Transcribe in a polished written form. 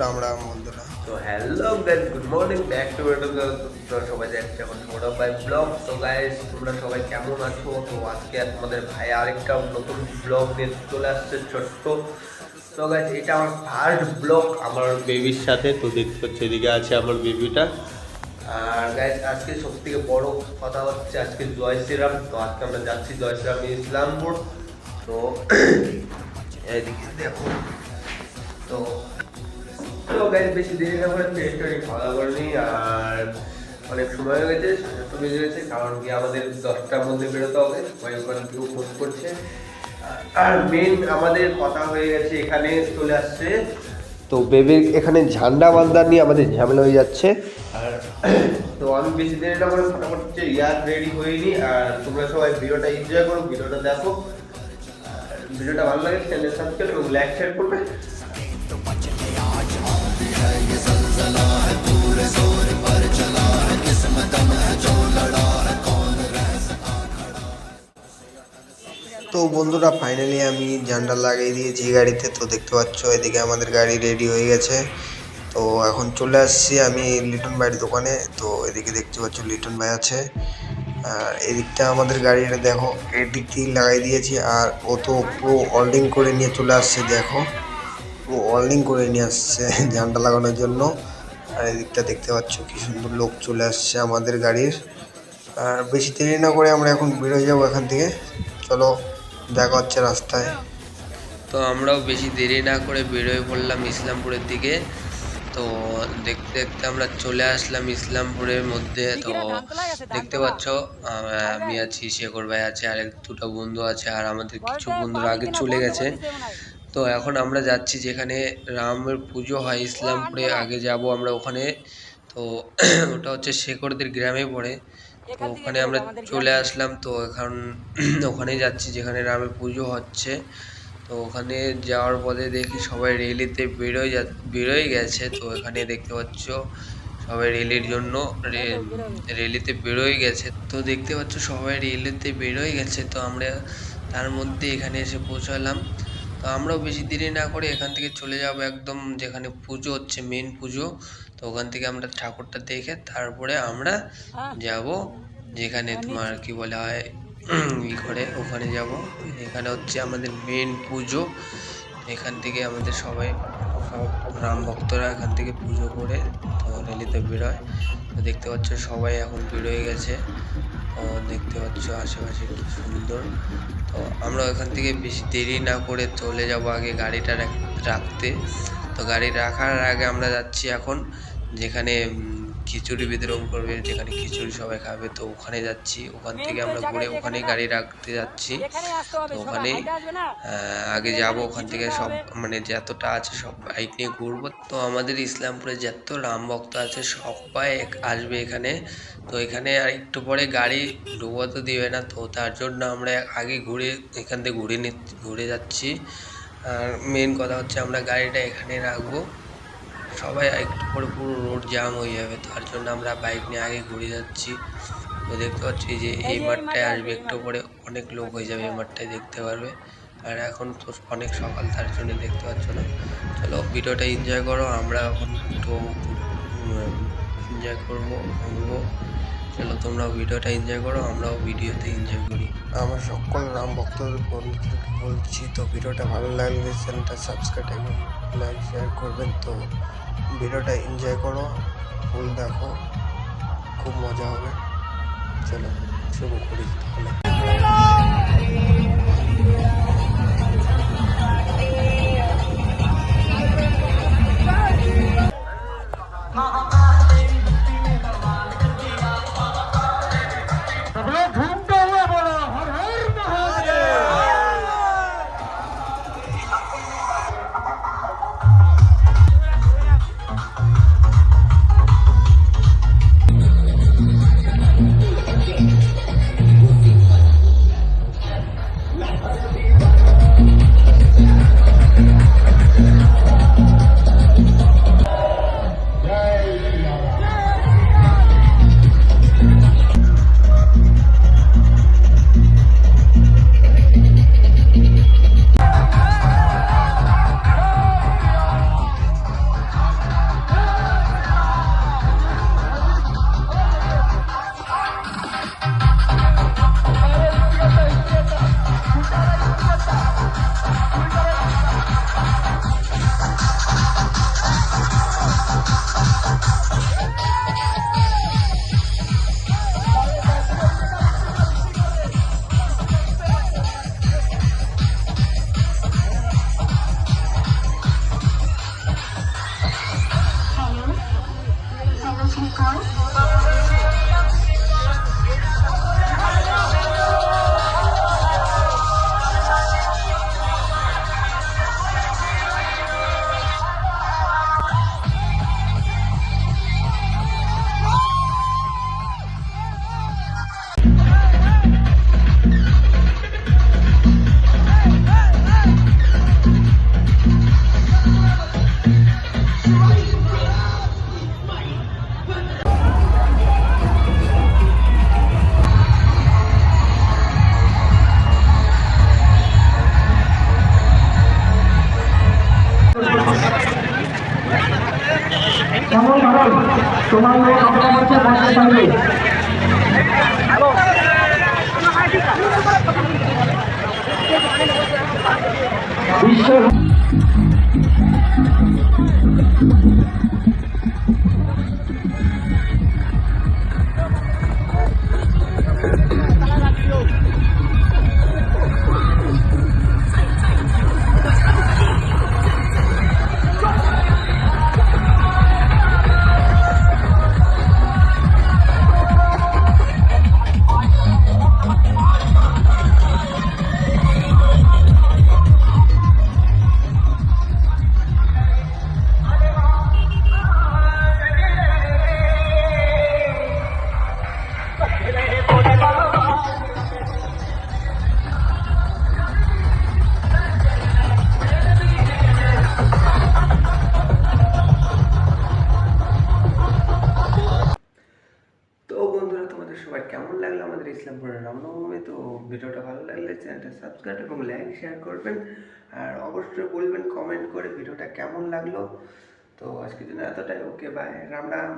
রাম রাম বন্ধুরা। তো hello guys, good morning, back to তোমরা সবাই যাচ্ছে এখন সৌরভ ভাই ব্লগ। তো গাইস, তোমরা সবাই কেমন আছো? তো আজকে তোমাদের ভাই আরেকটা নতুন ব্লগ নিয়ে চলে আসছে ছোট্ট। তো গাইস, এটা আমার ফার্স্ট ব্লগ আমার বেবির সাথে। তো দেখতে পাচ্ছি এদিকে আছে আমার বেবিটা। আর গাইস, আজকে সব থেকে বড় কথা হচ্ছে আজকে জয় শ্রীরাম। তো আজকে আমরা যাচ্ছি জয় শ্রীরাম ইসলামপুর। তো এদিকে দেখো। তো তো গাইজ, বেশি দেরি না করে ট্রেনটা খাওয়া করিনি। আর অনেক সময় হয়ে গেছে, 7টা বেজে গেছে, কারণ কি আমাদের 10টার মধ্যে বেরোতে হবে। ওখানে কেউ ফোন করছে। আর মেন আমাদের কথা হয়ে গেছে, এখানে চলে আসছে। তো বেবির এখানে ঝান্ডা বান্ধা নিয়ে আমাদের ঝামেলা হয়ে যাচ্ছে। আর তো আমি বেশি দেরি না করে ফটাফট ইয়ার রেডি হইনি। আর তোমরা সবাই ভিডিওটা এনজয় করো, ভিডিওটা দেখো। আর ভিডিওটা ভালো লাগে চ্যানেল সাবস্ক্রাইব এবং লাইক শেয়ার করবে। তো বন্ধুরা, ফাইনালি আমি ঝান্ডা লাগিয়ে দিয়েছি গাড়িতে। তো দেখতে পাচ্ছ এদিকে আমাদের গাড়ি রেডি হয়ে গেছে। তো এখন চলে আসছি আমি লিটন ভাইয়ের দোকানে। তো এদিকে দেখতে পাচ্ছ লিটন ভাই আছে। আর এদিকটা আমাদের গাড়িটা দেখো, এদিক দিয়ে লাগাই দিয়েছি। আর ও তো পুরো অল্ডিং করে নিয়ে চলে আসছে, দেখো পুরো অল্ডিং করে নিয়ে আসছে ঝান্ডা লাগানোর জন্য। আর এদিকটা দেখতে পাচ্ছ কি সুন্দর লোক চলে আসছে আমাদের গাড়ির। আর বেশি দেরি না করে আমরা এখন বেরোয় যাবো এখান থেকে। চলো, দেখা হচ্ছে রাস্তায়। তো আমরাও বেশি দেরি না করে বেরোয় পড়লাম ইসলামপুরের দিকে। তো দেখতে দেখতে আমরা চলে আসলাম ইসলামপুরের মধ্যে। তো দেখতে পাচ্ছ আমি আছি, শেখর ভাই আছে, আর দুটো বন্ধু আছে, আর আমাদের কিছু বন্ধুরা আগে চলে গেছে। তো এখন আমরা যাচ্ছি যেখানে রামের পুজো হয় ইসলামপুরে, আগে যাব আমরা ওখানে। তো ওটা হচ্ছে শেখরদের গ্রামে পড়ে। তো ওখানে আমরা চলে আসলাম। তো এখন ওখানে যাচ্ছি যেখানে রামের পুজো হচ্ছে। তো ওখানে যাওয়ার পথে দেখি সবাই রেলিতে বেরোয় গেছে। তো এখানে দেখতে পাচ্ছ সবাই রেলির জন্য রেলিতে বেরোয় গেছে। তো দেখতে পাচ্ছ সবাই রেলিতে বেরোয় গেছে। তো আমরা তার মধ্যে এখানে এসে পৌঁছালাম। তো আমরাও বেশি দেরি না করে এখান থেকে চলে যাব একদম যেখানে পুজো হচ্ছে, মেন পুজো। তো ওখান থেকে আমরা ঠাকুরটা দেখে তারপরে আমরা যাব যেখানে তোমার কি বলা হয় ই করে, ওখানে যাব। এখানে হচ্ছে আমাদের মেন পুজো। এখান থেকে আমাদের সবাই সব রাম ভক্তরা এখান থেকে পুজো করে তো র্যালিতে বেরোয়। তো দেখতে পাচ্ছ সবাই এখন বেরোয় গেছে। তো দেখতে পাচ্ছ আশেপাশে কি সুন্দর। তো আমরা এখান থেকে বেশি দেরি না করে চলে যাব আগে গাড়িটা রাখতে। তো গাড়ি রাখার আগে আমরা যাচ্ছি এখন যেখানে খিচুড়ি বিতরণ করবে, যেখানে খিচুড়ি সবাই খাবে। তো ওখানে যাচ্ছি, ওখান থেকে আমরা ঘুরে ওখানেই গাড়ি রাখতে যাচ্ছি। তো ওখানেই আগে যাব, ওখান থেকে সব মানে যতটা আছে সব বাইক নিয়ে ঘুরবো। তো আমাদের ইসলামপুরে যত রাম ভক্ত আছে সবাই আসবে এখানে। তো এখানে আর একটু পরে গাড়ি ঢুকতে দিবে না। তো তার জন্য আমরা আগে ঘুরে এখান থেকে ঘুরে যাচ্ছি। আর মেন কথা হচ্ছে আমরা গাড়িটা এখানে রাখবো। সবাই একটু পরে পুরো রোড জ্যাম হয়ে যাবে, তার জন্য আমরা বাইক নিয়ে আগে ঘুরে যাচ্ছি। তো দেখতে পাচ্ছি যে এই মাঠটায় আসবে একটু পরে, অনেক লোক হয়ে যাবে এই মাঠটায়, দেখতে পারবে। আর এখন তো অনেক সকাল, তার জন্য দেখতে পাচ্ছ না। চলো ভিডিওটা এনজয় করো, আমরা এখন একটু এনজয় করবো, ঘুরবো। চলো তোমরাও ভিডিওটা এনজয় করো, আমরাও ভিডিওতে এনজয় করি। আমার সকল রাম ভক্তদের বন্ধুদেরকে বলছি, তো ভিডিওটা ভালো লাগলে চ্যানেলটা সাবস্ক্রাইব এবং লাইক শেয়ার করবেন। তো ভিডিওটা এনজয় করো, ফুল দেখো, খুব মজা হবে। চলো শুরু করি তাহলে। সময় নিয়ে কথা বলছে বসে থাকবে। বিশ্ব তো বন্ধুরা, তোমাদের সবার কেমন লাগলো আমাদের ইসলামপুরের রামনবমী? তো ভিডিওটা ভালো লাগলে চ্যানেলটা সাবস্ক্রাইব এবং লাইক শেয়ার করবেন, আর অবশ্যই বলবেন কমেন্ট করে ভিডিওটা কেমন লাগলো। তো আজকের জন্য এতটাই, ওকে বাই, রাম রাম।